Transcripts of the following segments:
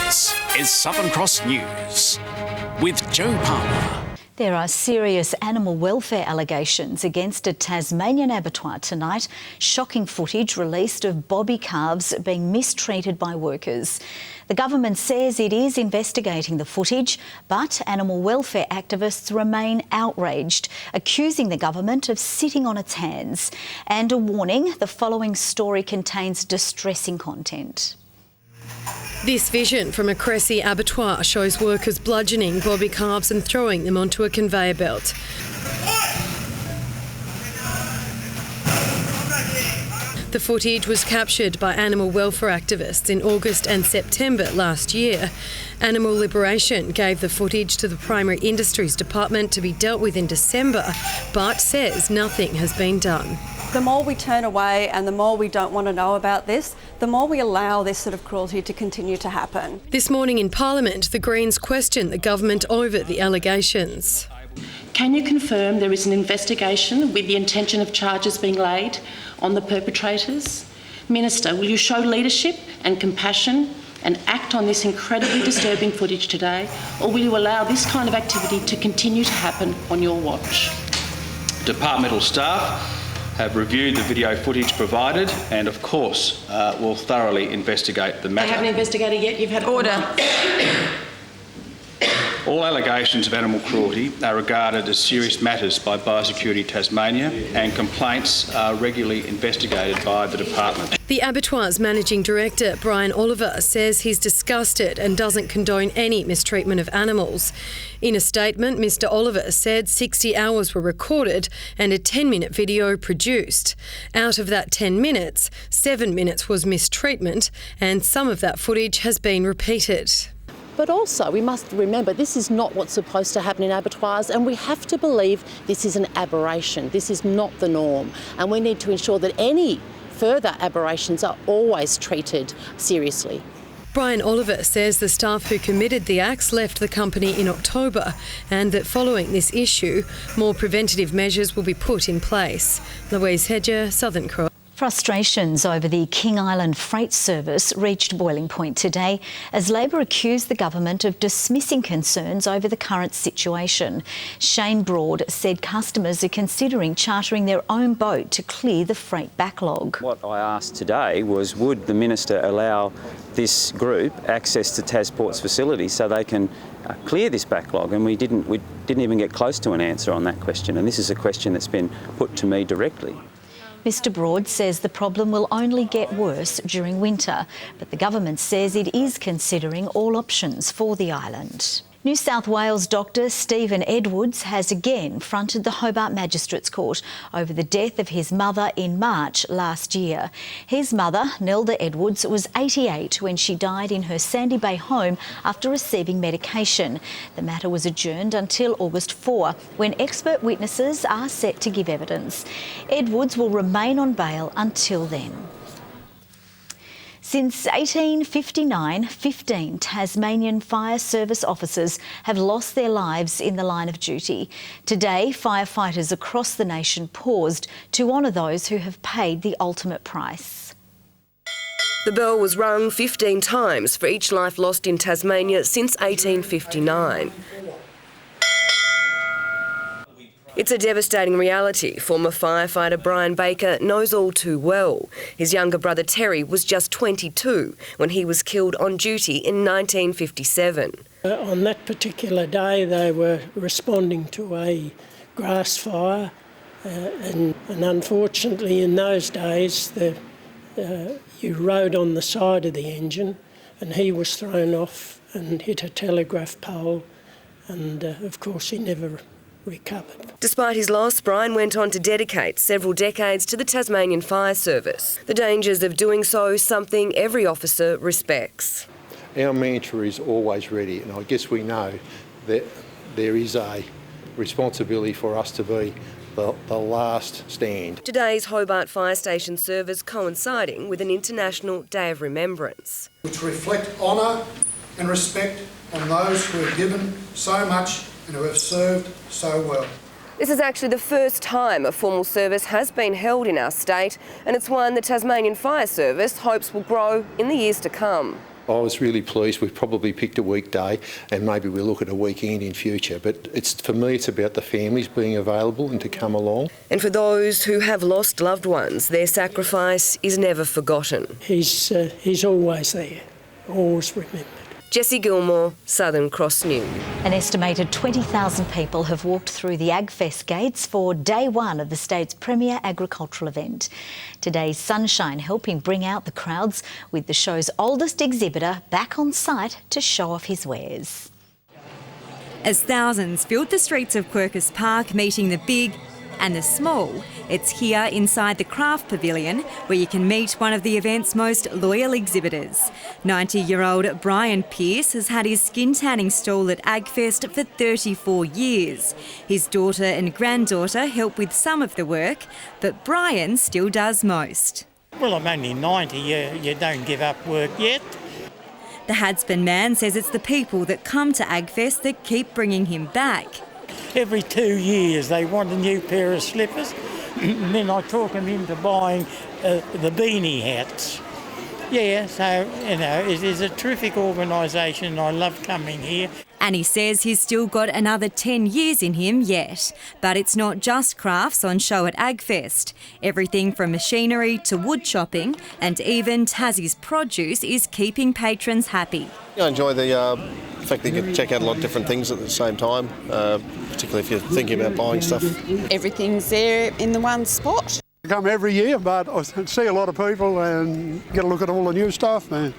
This is Southern Cross News with Joe Palmer. There are serious animal welfare allegations against a Tasmanian abattoir tonight. Shocking footage released of bobby calves being mistreated by workers. The government says it is investigating the footage, but animal welfare activists remain outraged, accusing the government of sitting on its hands. And a warning, the following story contains distressing content. This vision from a Cressy abattoir shows workers bludgeoning bobby calves and throwing them onto a conveyor belt. The footage was captured by animal welfare activists in August and September last year. Animal Liberation gave the footage to the Primary Industries Department to be dealt with in December, but says nothing has been done. The more we turn away and the more we don't want to know about this, the more we allow this sort of cruelty to continue to happen. This morning in Parliament, the Greens questioned the government over the allegations. Can you confirm there is an investigation with the intention of charges being laid on the perpetrators? Minister, will you show leadership and compassion and act on this incredibly disturbing footage today, or will you allow this kind of activity to continue to happen on your watch? Departmental staff have reviewed the video footage provided and, of course, will thoroughly investigate the matter. They haven't investigated yet? You've had order. All allegations of animal cruelty are regarded as serious matters by Biosecurity Tasmania, and complaints are regularly investigated by the department. The abattoir's managing director, Brian Oliver, says he's disgusted and doesn't condone any mistreatment of animals. In a statement, Mr Oliver said 60 hours were recorded and a 10-minute video produced. Out of that 10 minutes, 7 minutes was mistreatment, and some of that footage has been repeated. But also, we must remember, this is not what's supposed to happen in abattoirs, and we have to believe this is an aberration. This is not the norm, and we need to ensure that any further aberrations are always treated seriously. Brian Oliver says the staff who committed the acts left the company in October, and that following this issue, more preventative measures will be put in place. Louise Hedger, Southern Cross. Frustrations over the King Island freight service reached boiling point today as Labor accused the government of dismissing concerns over the current situation. Shane Broad said customers are considering chartering their own boat to clear the freight backlog. What I asked today was, would the Minister allow this group access to Tasport's facility so they can clear this backlog? And we didn't even get close to an answer on that question, and this is a question that's been put to me directly. Mr Broad says the problem will only get worse during winter, but the government says it is considering all options for the island. New South Wales doctor Stephen Edwards has again fronted the Hobart Magistrates Court over the death of his mother in March last year. His mother, Nelda Edwards, was 88 when she died in her Sandy Bay home after receiving medication. The matter was adjourned until August 4, when expert witnesses are set to give evidence. Edwards will remain on bail until then. Since 1859, 15 Tasmanian Fire Service officers have lost their lives in the line of duty. Today, firefighters across the nation paused to honour those who have paid the ultimate price. The bell was rung 15 times for each life lost in Tasmania since 1859. It's a devastating reality former firefighter Brian Baker knows all too well. His younger brother Terry was just 22 when he was killed on duty in 1957. On that particular day they were responding to a grass fire and unfortunately in those days you rode on the side of the engine and he was thrown off and hit a telegraph pole and of course he never recovered. Despite his loss, Brian went on to dedicate several decades to the Tasmanian Fire Service. The dangers of doing so, something every officer respects. Our mantra is always ready, and I guess we know that there is a responsibility for us to be the last stand. Today's Hobart Fire Station service coinciding with an International Day of Remembrance. Which reflect honour and respect on those who have given so much and who have served so well. This is actually the first time a formal service has been held in our state, and it's one the Tasmanian Fire Service hopes will grow in the years to come. I was really pleased. We've probably picked a weekday and maybe we'll look at a weekend in future. But for me, it's about the families being available and to come along. And for those who have lost loved ones, their sacrifice is never forgotten. He's always there, always remembered. Jessie Gilmore, Southern Cross News. An estimated 20,000 people have walked through the AgFest gates for day one of the state's premier agricultural event. Today's sunshine helping bring out the crowds, with the show's oldest exhibitor back on site to show off his wares. As thousands filled the streets of Quercus Park, meeting the big and the small, it's here inside the Craft Pavilion where you can meet one of the event's most loyal exhibitors. 90-year-old Brian Pearce has had his skin tanning stall at AgFest for 34 years. His daughter and granddaughter help with some of the work, but Brian still does most. Well, I'm only 90, you don't give up work yet. The Hadspen man says it's the people that come to AgFest that keep bringing him back. Every 2 years they want a new pair of slippers, and then I talk them into buying the beanie hats. Yeah, so, you know, it is a terrific organisation. I love coming here. And he says he's still got another 10 years in him yet. But it's not just crafts on show at AgFest. Everything from machinery to wood chopping and even Tassie's produce is keeping patrons happy. I enjoy the fact that you can check out a lot of different things at the same time, particularly if you're thinking about buying stuff. Everything's there in the one spot. I come every year, but I see a lot of people and get a look at all the new stuff and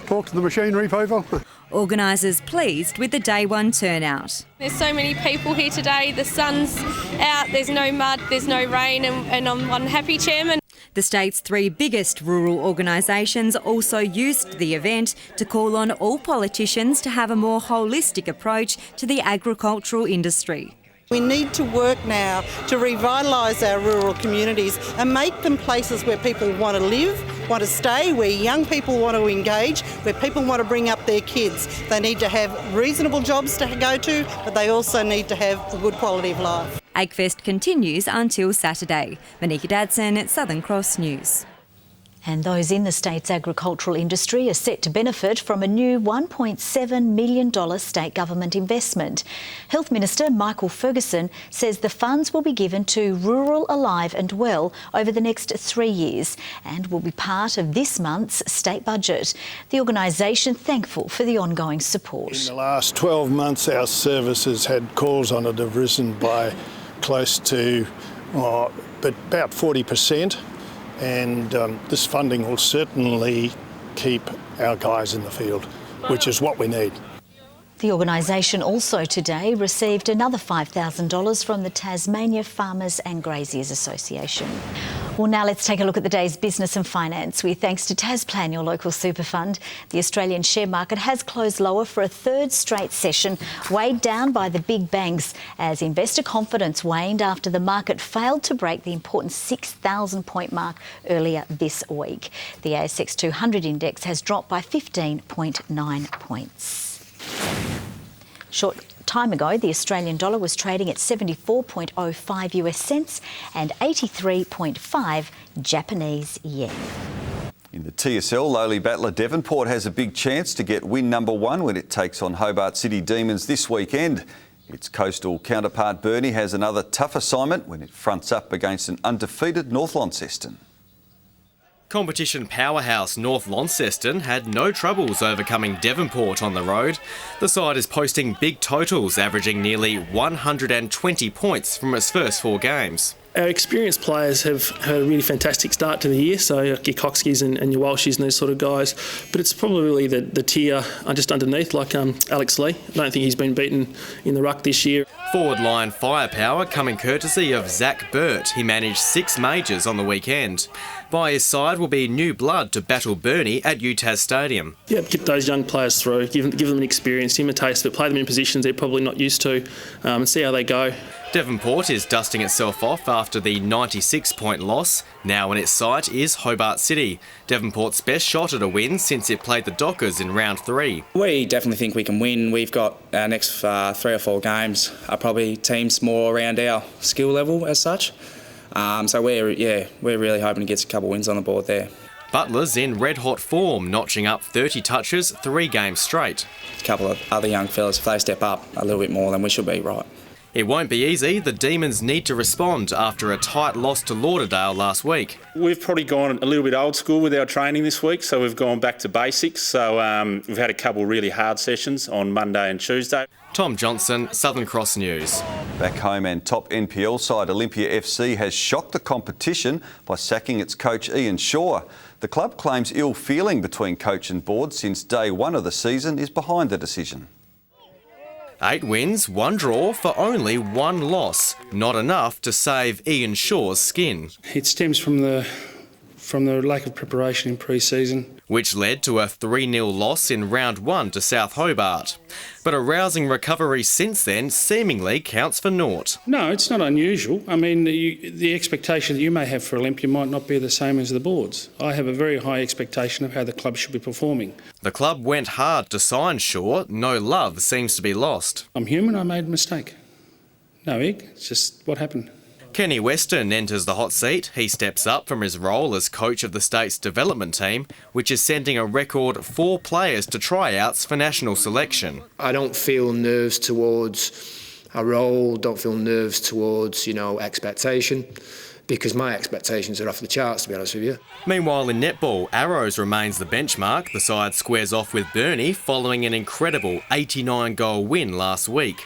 talk to the machinery people. Organisers pleased with the day one turnout. There's so many people here today, the sun's out, there's no mud, there's no rain, and I'm one happy chairman. The state's three biggest rural organisations also used the event to call on all politicians to have a more holistic approach to the agricultural industry. We need to work now to revitalise our rural communities and make them places where people want to live, want to stay, where young people want to engage, where people want to bring up their kids. They need to have reasonable jobs to go to, but they also need to have a good quality of life. AgFest continues until Saturday. Monika Dadson at Southern Cross News. And those in the state's agricultural industry are set to benefit from a new $1.7 million state government investment. Health Minister Michael Ferguson says the funds will be given to Rural Alive and Well over the next 3 years and will be part of this month's state budget. The organisation thankful for the ongoing support. In the last 12 months, our services had calls on it have risen by close to about 40%. And this funding will certainly keep our guys in the field, which is what we need. The organisation also today received another $5,000 from the Tasmania Farmers and Graziers Association. Well, now let's take a look at the day's business and finance. With thanks to Tasplan, your local super fund, the Australian share market has closed lower for a third straight session, weighed down by the big banks as investor confidence waned after the market failed to break the important 6,000-point mark earlier this week. The ASX 200 index has dropped by 15.9 points. Short time ago, the Australian dollar was trading at 74.05 US cents and 83.5 Japanese yen. In the TSL, lowly battler Devonport has a big chance to get win number one when it takes on Hobart City Demons this weekend. Its coastal counterpart Burnie has another tough assignment when it fronts up against an undefeated North Launceston. Competition powerhouse North Launceston had no troubles overcoming Devonport on the road. The side is posting big totals, averaging nearly 120 points from its first 4 games. Our experienced players have had a really fantastic start to the year, so your Coxkies and your Walshies and those sort of guys. But it's probably the tier just underneath, like Alex Lee. I don't think he's been beaten in the ruck this year. Forward line firepower coming courtesy of Zach Burt. He managed 6 majors on the weekend. By his side will be new blood to battle Burnie at UTAS Stadium. Yeah, get those young players through, give them an experience, give them a taste of it, play them in positions they're probably not used to, and see how they go. Devonport is dusting itself off after the 96-point loss. Now in its sight is Hobart City, Devonport's best shot at a win since it played the Dockers in round 3. We definitely think we can win. We've got our next 3 or 4 games are probably teams more around our skill level as such. So we're really hoping to get a couple of wins on the board there. Butler's in red-hot form, notching up 30 touches 3 games straight. A couple of other young fellas, if they step up a little bit more, then we should be right. It won't be easy. The Demons need to respond after a tight loss to Lauderdale last week. We've probably gone a little bit old school with our training this week, so we've gone back to basics. So we've had a couple really hard sessions on Monday and Tuesday. Tom Johnson, Southern Cross News. Back home, and top NPL side Olympia FC has shocked the competition by sacking its coach Ian Shaw. The club claims ill feeling between coach and board since day one of the season is behind the decision. 8 wins, 1 draw for only 1 loss. Not enough to save Ian Shaw's skin. It stems from the lack of preparation in pre-season, which led to a 3-0 loss in round 1 to South Hobart. But a rousing recovery since then seemingly counts for naught. No, it's not unusual. I mean, the expectation that you may have for Olympia might not be the same as the board's. I have a very high expectation of how the club should be performing. The club went hard to sign Shaw. No love seems to be lost. I'm human, I made a mistake. No egg, it's just what happened. Kenny Weston enters the hot seat. He steps up from his role as coach of the state's development team, which is sending a record 4 players to tryouts for national selection. I don't feel nerves towards a role, don't feel nerves towards, expectation, because my expectations are off the charts, to be honest with you. Meanwhile, in netball, Arrows remains the benchmark. The side squares off with Burnie following an incredible 89-goal win last week,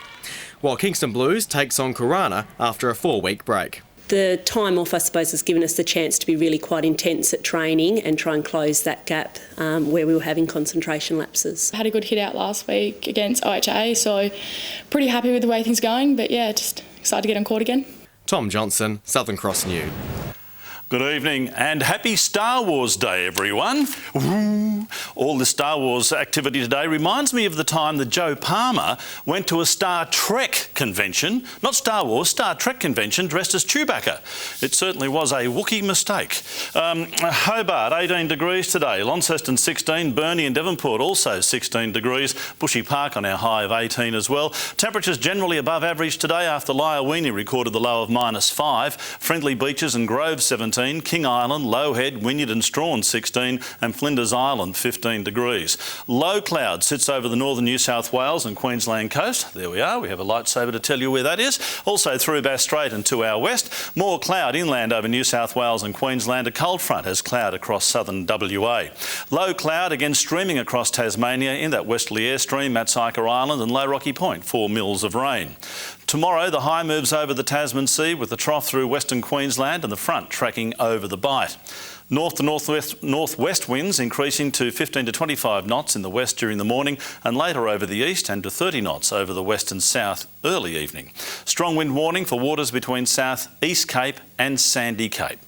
while Kingston Blues takes on Corana after a 4-week break. The time off, I suppose, has given us the chance to be really quite intense at training and try and close that gap where we were having concentration lapses. Had a good hit out last week against OHA, so pretty happy with the way things are going, but yeah, just excited to get on court again. Tom Johnson, Southern Cross News. Good evening and happy Star Wars Day, everyone. Ooh. All the Star Wars activity today reminds me of the time that Joe Palmer went to a Star Trek convention, not Star Wars, Star Trek convention, dressed as Chewbacca. It certainly was a Wookiee mistake. Hobart, 18 degrees today. Launceston, 16. Burnie and Devonport, also 16 degrees. Bushy Park on our high of 18 as well. Temperatures generally above average today after Lyowini recorded the low of -5. Friendly Beaches and Grove, 17. King Island, Lowhead, Wynyard and Strawn 16 and Flinders Island 15 degrees. Low cloud sits over the northern New South Wales and Queensland coast. There we are. We have a lightsaber to tell you where that is. Also through Bass Strait and to our west. More cloud inland over New South Wales and Queensland. A cold front has cloud across southern WA. Low cloud again streaming across Tasmania in that westerly airstream, Matsika Island and Low Rocky Point, 4 mils of rain. Tomorrow, the high moves over the Tasman Sea with the trough through western Queensland and the front tracking over the Bight. North to northwest winds increasing to 15 to 25 knots in the west during the morning and later over the east and to 30 knots over the west and south early evening. Strong wind warning for waters between South East Cape and Sandy Cape.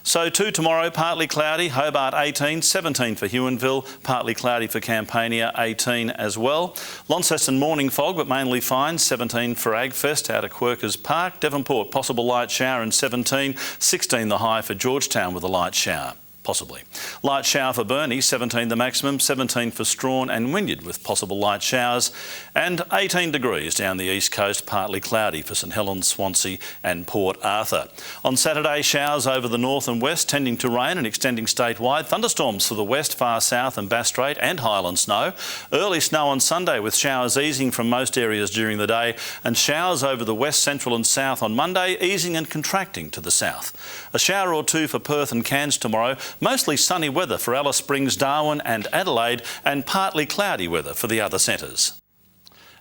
So to tomorrow, partly cloudy, Hobart 18, 17 for Huonville, partly cloudy for Campania, 18 as well. Launceston morning fog but mainly fine, 17 for Agfest out at Quirkers Park. Devonport possible light shower and 17, 16 the high for Georgetown with a light shower. Possibly. Light shower for Burnie, 17 the maximum, 17 for Strawn and Wynyard with possible light showers, and 18 degrees down the east coast, partly cloudy for St Helens, Swansea and Port Arthur. On Saturday, showers over the north and west, tending to rain and extending statewide. Thunderstorms for the west, far south and Bass Strait and Highland snow. Early snow on Sunday with showers easing from most areas during the day, and showers over the west, central and south on Monday, easing and contracting to the south. A shower or 2 for Perth and Cairns tomorrow. Mostly sunny weather for Alice Springs, Darwin and Adelaide, and partly cloudy weather for the other centres.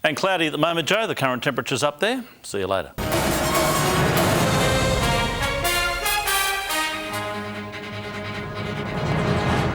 And cloudy at the moment, Joe. The current temperature's up there. See you later.